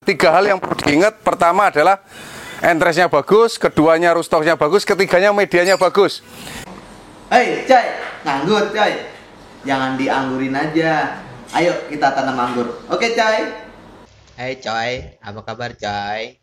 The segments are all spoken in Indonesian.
tiga hal yang perlu diingat. Pertama adalah entresnya bagus, keduanya rootstocknya bagus, ketiganya medianya bagus. Hei coy, nganggur coy, jangan dianggurin aja. Ayo kita tanam anggur. Oke coy. Hai coy, apa kabar coy?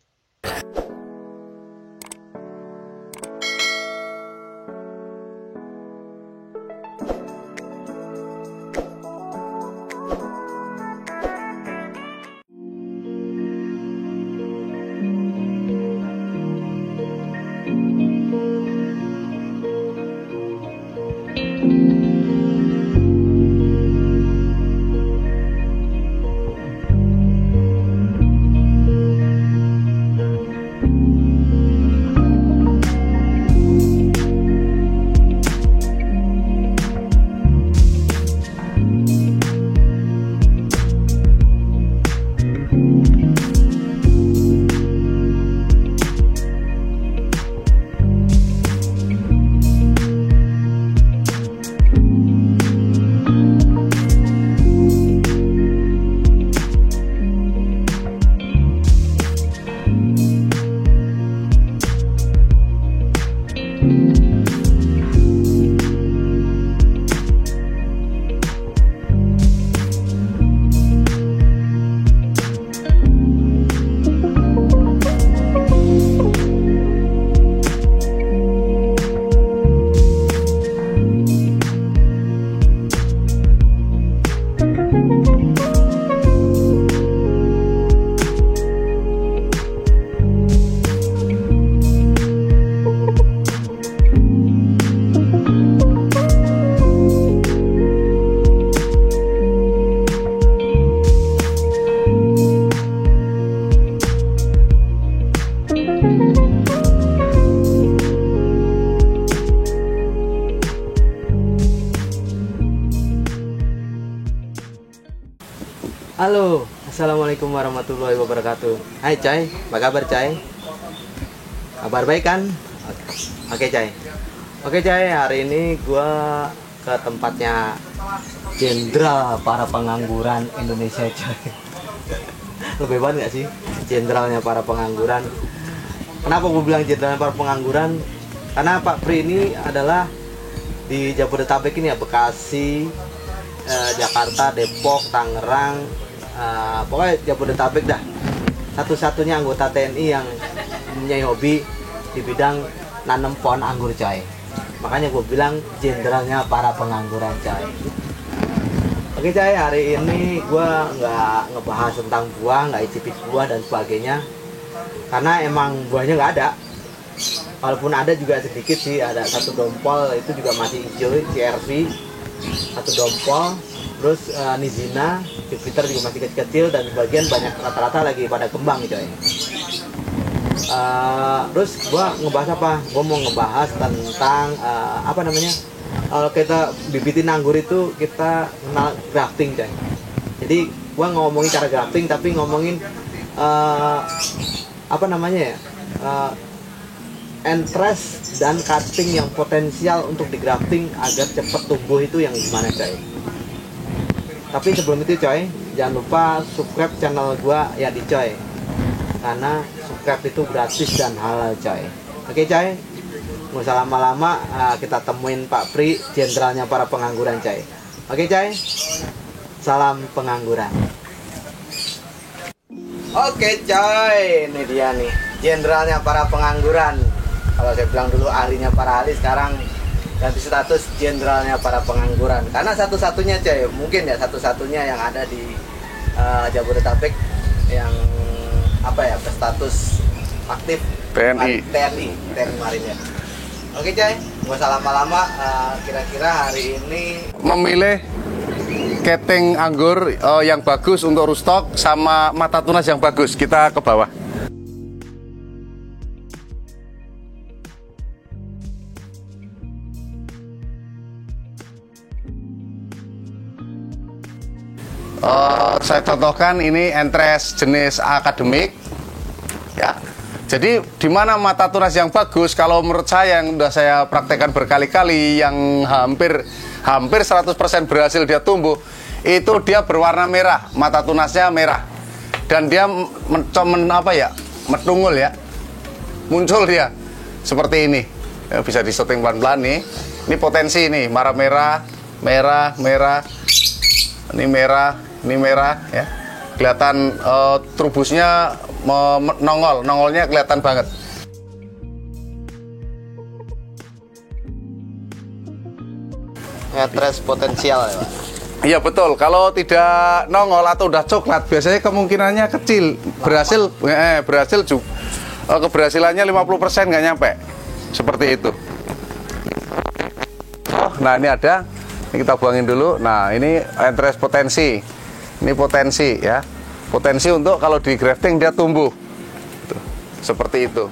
Halo, assalamualaikum warahmatullahi wabarakatuh. Hai Cai, apa kabar Cai? Kabar baik kan? Oke Cai. Oke Cai, hari ini gua ke tempatnya jenderal para pengangguran Indonesia Cai. Lebih banget gak sih jenderalnya para pengangguran? Kenapa gue bilang jenderalnya para pengangguran? Karena Pak Pri ini adalah di Jabodetabek ini ya, Bekasi, Jakarta, Depok, Tangerang, pokoknya Jabodetabek dah. Satu-satunya anggota TNI yang punya hobi di bidang nanam pohon anggur Cai. Makanya gue bilang jenderalnya para pengangguran Cai. Oke Cai, hari ini gue nggak ngebahas tentang buah, nggak icipin buah dan sebagainya. Karena emang buahnya nggak ada. Walaupun ada juga sedikit sih, ada satu dompol itu juga masih hijau, CRV. Satu dompol, terus Nizina, Jupiter juga masih kecil-kecil dan sebagian banyak rata-rata lagi pada kembang gitu ya. Terus gua ngebahas apa? Gua mau ngebahas tentang apa namanya? Kalau kita bibitin anggur itu kita kenal grafting coy. Jadi gua ngomongin cara grafting tapi ngomongin apa namanya ya? Entres dan cutting yang potensial untuk digrafting agar cepat tumbuh itu yang gimana coy. Tapi sebelum itu coy, jangan lupa subscribe channel gua ya di coy, karena subscribe itu gratis dan halal coy. Oke coy, nggak usah lama-lama, kita temuin Pak Pri, jenderalnya para pengangguran coy. Oke coy, salam pengangguran. Oke coy, ini dia nih jenderalnya para pengangguran. Kalau saya bilang dulu ahlinya para ahli, sekarang ganti status jenderalnya para pengangguran. Karena satu-satunya coy, mungkin ya satu-satunya yang ada di Jabodetabek yang apa ya, berstatus aktif TNI Marinir. Oke coy, nggak usah lama-lama, kira-kira hari ini Memilih keting anggur yang bagus untuk rootstock sama mata tunas yang bagus. Kita ke bawah. Saya contohkan ini entres jenis akademik ya. Jadi di mana mata tunas yang bagus, kalau menurut saya yang sudah saya praktekkan berkali-kali, yang hampir 100% berhasil dia tumbuh, itu dia berwarna merah, mata tunasnya merah. dan dia metungul ya, muncul dia seperti ini. Ya, bisa disetting pelan-pelan nih. Ini potensi nih, merah, ini merah ya. Kelihatan trubusnya nongolnya kelihatan banget. Ngetres potensial ya, Pak. Iya betul, kalau tidak nongol atau udah coklat biasanya kemungkinannya kecil. Berhasil juga, keberhasilannya 50% nggak nyampe. Seperti itu. Nah ini ada, ini kita buangin dulu. Nah ini entres potensi. Ini potensi ya. Potensi untuk kalau di grafting dia tumbuh. Tuh, seperti itu.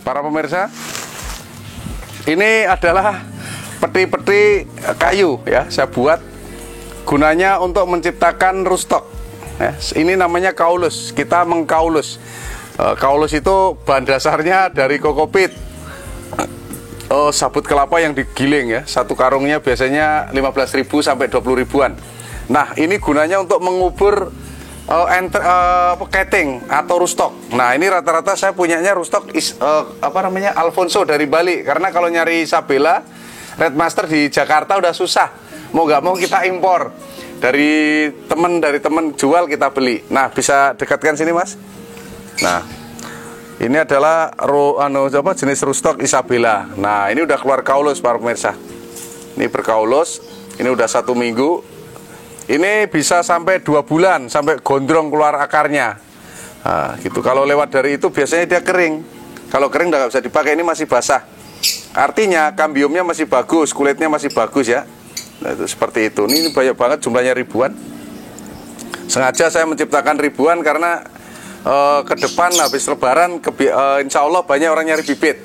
Para pemirsa, ini adalah peti-peti kayu ya, saya buat gunanya untuk menciptakan rootstock ya. Ini namanya kaulus, kita mengkaulus. Kaulus itu bahan dasarnya dari kokopit, sabut kelapa yang digiling ya. Satu karungnya biasanya 15.000 sampai 20.000-an. Nah ini gunanya untuk mengubur keting atau rootstock. Nah ini rata-rata saya punyanya rootstock Alfonso dari Bali. Karena kalau nyari Isabella Red Master di Jakarta udah susah. Mau nggak mau kita impor dari temen jual kita beli. Nah bisa dekatkan sini mas. Nah ini adalah jenis rootstock Isabella. Nah ini udah keluar kaulus para pemirsa. Ini berkaulus. Ini udah 1 minggu. Ini bisa sampai 2 bulan, sampai gondrong keluar akarnya. Nah, gitu. Kalau lewat dari itu biasanya dia kering. Kalau kering udah nggak bisa dipakai, ini masih basah. Artinya kambiumnya masih bagus, kulitnya masih bagus ya. Nah, itu seperti itu. Ini banyak banget jumlahnya ribuan. Sengaja saya menciptakan ribuan karena ke depan habis lebaran insya Allah banyak orang nyari bibit.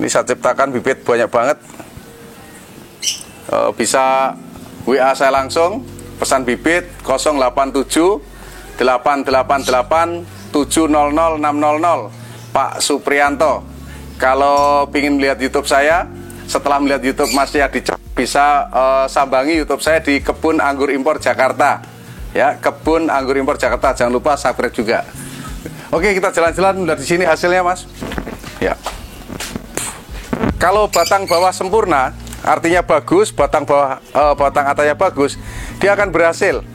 Ini saya ciptakan bibit banyak banget. Bisa WA saya langsung, pesan bibit 087 888 700 600 Pak Suprianto. Kalau ingin melihat YouTube saya, setelah melihat YouTube Mas Yadi bisa sambangi YouTube saya di Kebun Anggur Impor Jakarta. Ya, Kebun Anggur Impor Jakarta. Jangan lupa subscribe juga. Oke, kita jalan-jalan melihat di sini hasilnya, Mas. Ya. Kalau batang bawah sempurna, artinya bagus, batang atasnya bagus, dia akan berhasil.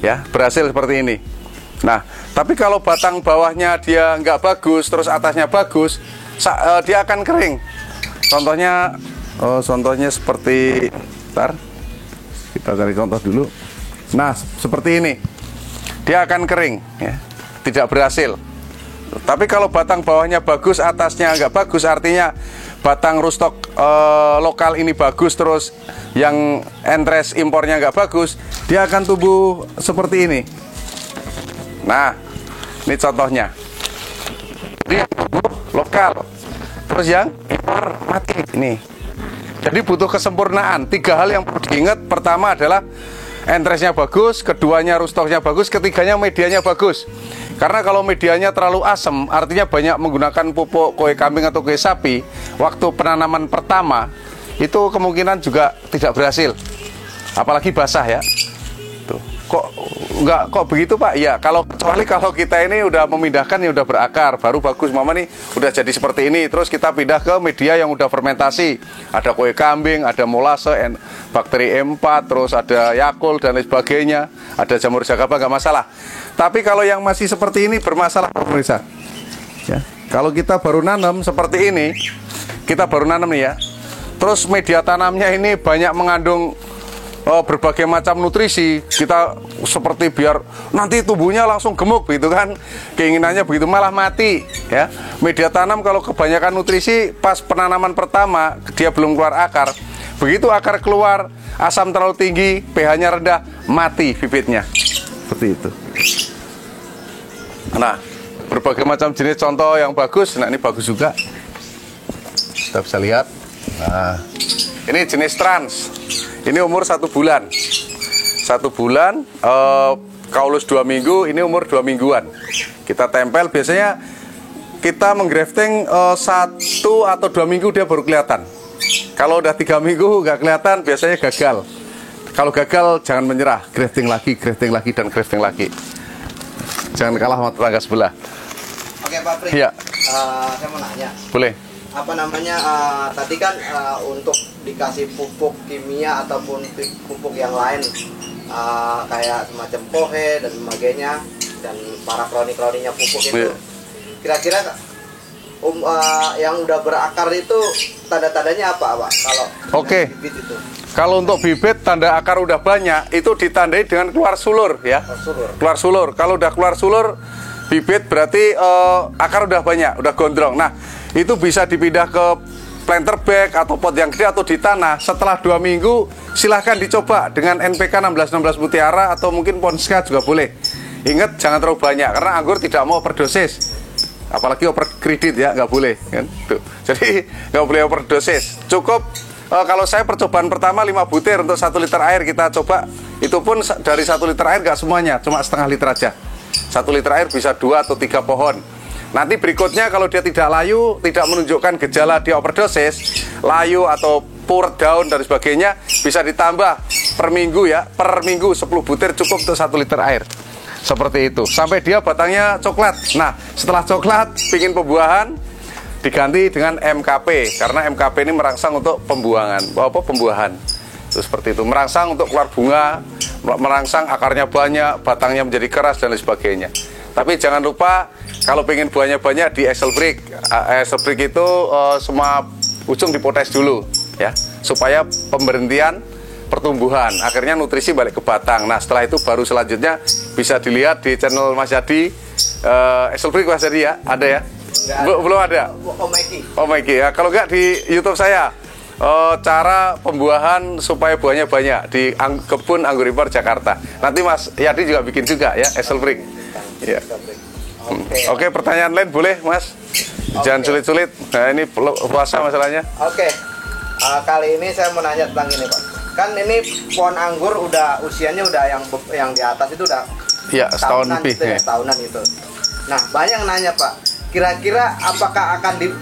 Ya, berhasil seperti ini. Nah, tapi kalau batang bawahnya dia nggak bagus, terus atasnya bagus, dia akan kering. Contohnya seperti, bentar, kita cari contoh dulu. Nah, seperti ini, dia akan kering, ya, tidak berhasil. Tapi kalau batang bawahnya bagus, atasnya nggak bagus, artinya batang rootstock lokal ini bagus, terus yang entres impornya nggak bagus, dia akan tumbuh seperti ini. Nah, ini contohnya. Dia tumbuh lokal, terus yang impor mati. Ini. Jadi butuh kesempurnaan. 3 hal yang perlu diingat. Pertama adalah entresnya bagus, keduanya rootstocknya bagus, ketiganya medianya bagus. Karena kalau medianya terlalu asam, artinya banyak menggunakan pupuk kue kambing atau kue sapi, waktu penanaman pertama itu kemungkinan juga tidak berhasil. Apalagi basah ya. Tuh. Kok begitu Pak? Ya, kecuali kalau kita ini udah memindahkan, ya udah berakar, baru bagus. Mama nih udah jadi seperti ini, terus kita pindah ke media yang udah fermentasi. Ada kue kambing, ada molase, bakteri M4, terus ada Yakult dan lain sebagainya. Ada jamur jagaba, nggak masalah. Tapi kalau yang masih seperti ini bermasalah, pemirsa. Ya, kalau kita baru nanam seperti ini, kita baru nanam nih ya. Terus media tanamnya ini banyak mengandung berbagai macam nutrisi, kita seperti biar nanti tubuhnya langsung gemuk gitu kan, keinginannya begitu, malah mati ya. Media tanam kalau kebanyakan nutrisi pas penanaman pertama dia belum keluar akar, begitu akar keluar asam terlalu tinggi, pH-nya rendah, mati bibitnya seperti itu. Nah, berbagai macam jenis contoh yang bagus. Nah, ini bagus juga, kita bisa lihat. Nah, ini jenis trans. Ini umur 1 bulan. 1 bulan, kaulus 2 minggu, ini umur 2 mingguan. Kita tempel, biasanya kita menggrafting 1 atau 2 minggu dia baru kelihatan. Kalau udah 3 minggu nggak kelihatan, biasanya gagal. Kalau gagal jangan menyerah, grafting lagi, dan grafting lagi. Jangan kalah sama tetangga sebelah. Oke Pak Pri, Iya. Saya mau nanya. Boleh. Apa namanya, tadi kan untuk dikasih pupuk kimia ataupun pupuk yang lain, kayak semacam pohe dan sebagainya, dan para kroni-kroninya pupuk itu, Iya. kira-kira yang udah berakar itu tanda-tandanya apa Pak? Kalau Oke. bibit itu Kalau untuk bibit tanda akar udah banyak, itu ditandai dengan keluar sulur ya. tersulur. Keluar sulur. Kalau udah keluar sulur bibit berarti akar udah banyak, udah gondrong. Nah, itu bisa dipindah ke planter bag atau pot yang gede atau di tanah. Setelah 2 minggu silahkan dicoba dengan NPK 1616 Mutiara atau mungkin Ponska juga boleh. Ingat jangan terlalu banyak karena anggur tidak mau overdosis. Apalagi over kredit ya, nggak boleh kan. Tuh. Jadi nggak boleh overdosis. Cukup kalau saya percobaan pertama 5 butir untuk 1 liter air kita coba. Itu pun dari 1 liter air nggak semuanya, cuma setengah liter aja. 1 liter air bisa 2 atau 3 pohon. Nanti berikutnya kalau dia tidak layu, tidak menunjukkan gejala dia overdosis, layu atau puret daun dan sebagainya, bisa ditambah per minggu ya. Per minggu 10 butir cukup untuk 1 liter air. Seperti itu, sampai dia batangnya coklat. Nah, setelah coklat, pingin pembuahan, diganti dengan MKP. Karena MKP ini merangsang untuk pembuahan. Itu seperti itu, merangsang untuk keluar bunga, merangsang akarnya banyak, batangnya menjadi keras, dan lain sebagainya. Tapi jangan lupa, kalau pengen buahnya banyak, di Excel Brick. Excel Brick itu semua ujung dipotes dulu, ya, supaya pemberhentian pertumbuhan, akhirnya nutrisi balik ke batang. Nah, setelah itu baru selanjutnya bisa dilihat di channel Mas Yadi, Excel Brick Mas Yadi ya, ada ya? Belum ada? Om Eki ya, kalau nggak di YouTube saya, cara pembuahan supaya buahnya banyak di kebun Anggur Impor Jakarta. Nanti Mas Yadi juga bikin juga ya, Excel Brick. Ya. Oke, pertanyaan lain boleh Mas? Jangan sulit-sulit. Nah, ini puasa masalahnya. Oke. Kali ini saya mau nanya tentang ini Pak. Kan ini pohon anggur udah usianya udah yang di atas itu udah ya, setahun lebih gitu ya, tahunan itu. Nah, banyak yang nanya Pak, kira-kira apakah akan di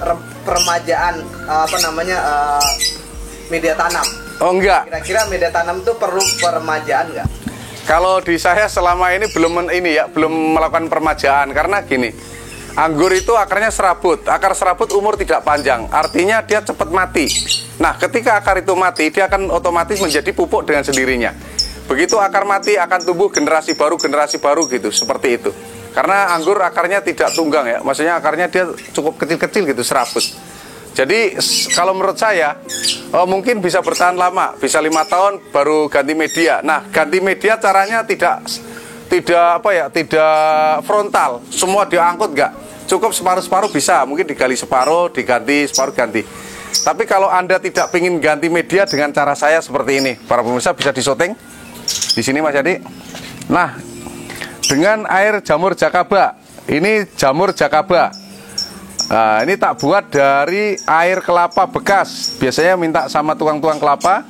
peremajaan media tanam? Oh enggak. Kira-kira media tanam itu perlu peremajaan nggak? Kalau di saya selama ini belum melakukan peremajaan karena gini, anggur itu akarnya serabut, akar serabut umur tidak panjang, artinya dia cepat mati. Nah, ketika akar itu mati, dia akan otomatis menjadi pupuk dengan sendirinya. Begitu akar mati akan tumbuh generasi baru gitu, seperti itu. Karena anggur akarnya tidak tunggang ya, maksudnya akarnya dia cukup kecil-kecil gitu, serabut. Jadi kalau menurut saya mungkin bisa bertahan lama, bisa 5 tahun baru ganti media. Nah, ganti media caranya tidak frontal, semua diangkut enggak. Cukup separuh-separuh bisa, mungkin digali separuh, diganti separuh ganti. Tapi kalau Anda tidak ingin ganti media dengan cara saya seperti ini, para pemirsa bisa disyuting di sini Mas Yadi. Nah, dengan air jamur jakaba. Ini jamur jakaba. Nah, ini tak buat dari air kelapa bekas. Biasanya minta sama tukang-tukang kelapa.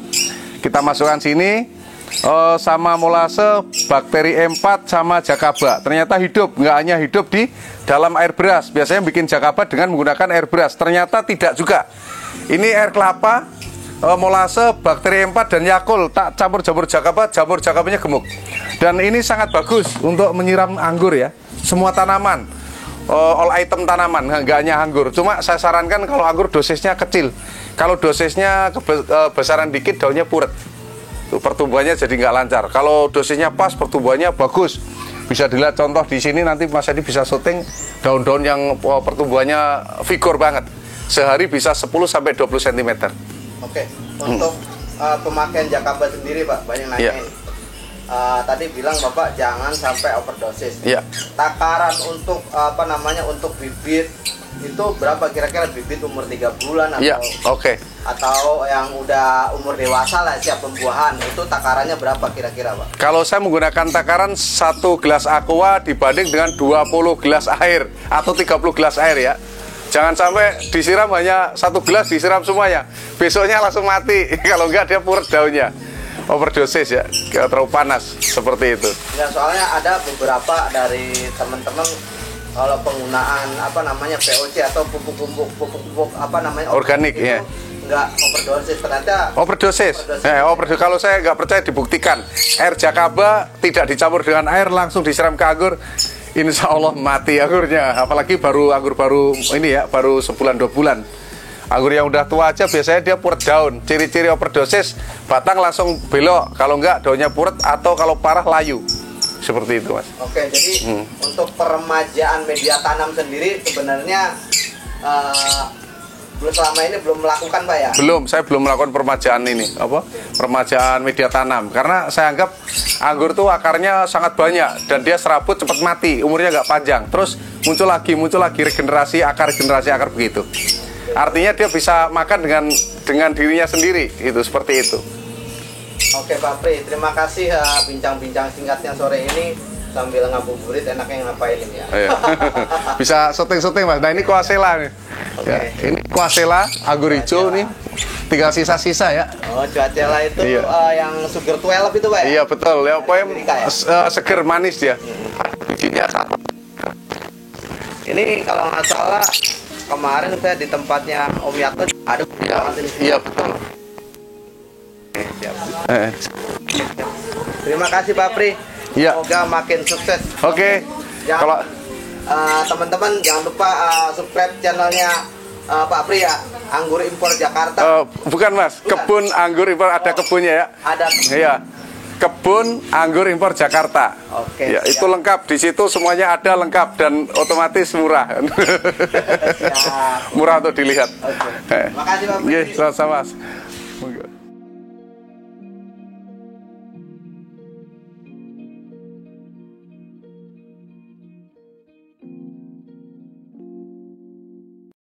Kita masukkan sini sama molase, bakteri E4 sama jakaba. Ternyata hidup, nggak hanya hidup di dalam air beras. Biasanya bikin jakaba dengan menggunakan air beras. Ternyata tidak juga. Ini air kelapa, molase, bakteri E4 dan Yakult. Tak campur jamur jakabanya gemuk. Dan ini sangat bagus untuk menyiram anggur ya. Semua tanaman. All item tanaman, nggak hanya anggur. Cuma saya sarankan kalau anggur dosisnya kecil. Kalau dosisnya kebesaran dikit, daunnya puret. Pertumbuhannya jadi nggak lancar. Kalau dosisnya pas, pertumbuhannya bagus. Bisa dilihat contoh di sini, nanti Mas Adi bisa syuting daun-daun yang pertumbuhannya vigor banget. Sehari bisa 10-20 cm. Oke, untuk pemakaian jakaba sendiri Pak, banyak nanyain. Yeah. Tadi bilang Bapak jangan sampai overdosis. Iya. Takaran untuk untuk bibit itu berapa kira-kira, bibit umur 3 bulan atau Iya, oke. Atau yang udah umur dewasa lah siap pembuahan, itu takarannya berapa kira-kira Pak? Kalau saya menggunakan takaran 1 gelas aqua dibanding dengan 20 gelas air atau 30 gelas air ya. Jangan sampai disiram hanya 1 gelas disiram semuanya. Besoknya langsung mati. Kalau enggak dia puret daunnya. overdosis ya, terlalu panas seperti itu. Ya, soalnya ada beberapa dari teman-teman kalau penggunaan apa namanya VOC atau pupuk apa namanya Organik, itu ya. Nggak overdosis, ternyata Overdosis. Overdosis. Kalau saya nggak percaya dibuktikan. Air Jakaba tidak dicampur dengan air, langsung disiram ke anggur. Insya Allah mati anggurnya. Apalagi anggur baru ini ya, baru sebulan 2 bulan. Anggur yang udah tua aja biasanya dia puret daun. Ciri-ciri overdosis, batang langsung belok. Kalau nggak daunnya puret atau kalau parah layu. Seperti itu, Mas. Oke, jadi untuk peremajaan media tanam sendiri sebenarnya selama ini belum melakukan, Pak ya? Belum, saya belum melakukan peremajaan ini, peremajaan media tanam. Karena saya anggap anggur tuh akarnya sangat banyak dan dia serabut cepat mati, umurnya nggak panjang. Terus muncul lagi regenerasi akar begitu. Artinya dia bisa makan dengan dirinya sendiri, itu seperti itu. Oke Pak Pri, terima kasih bincang-bincang singkatnya sore ini sambil ngabuburit enaknya ngapain ini ya. Iya. Bisa syuting-syuting, Mas. Nah, ini Coacella nih. Oke. Ya, ini Coacella anggur hijau nih. Tinggal sisa-sisa ya. Oh, Coacella itu Iya. yang sugar 12 itu, Pak ya? Iya, betul. Ya, pokoknya Amerika ya? seger manis dia. Bijinya satu. Ini kalau nggak salah kemarin saya di tempatnya Om Yato ada banget ini. Iya, betul. Oke, siap. Eh. Terima kasih Pak Pri. Iya. Semoga makin sukses. Oke. Jangan, Kalau teman-teman jangan lupa subscribe channelnya Pak Pri ya, Anggur Impor Jakarta. bukan, Mas, Bukan. kebun anggur impor ada kebunnya ya. Ada. Iya. Kebun Anggur Impor Jakarta. Oke, Ya, siap. itu lengkap. Di situ semuanya ada lengkap dan otomatis murah. Siap. Murah untuk dilihat. Oke. Makasih, Pak. Iya, sama-sama, Mas.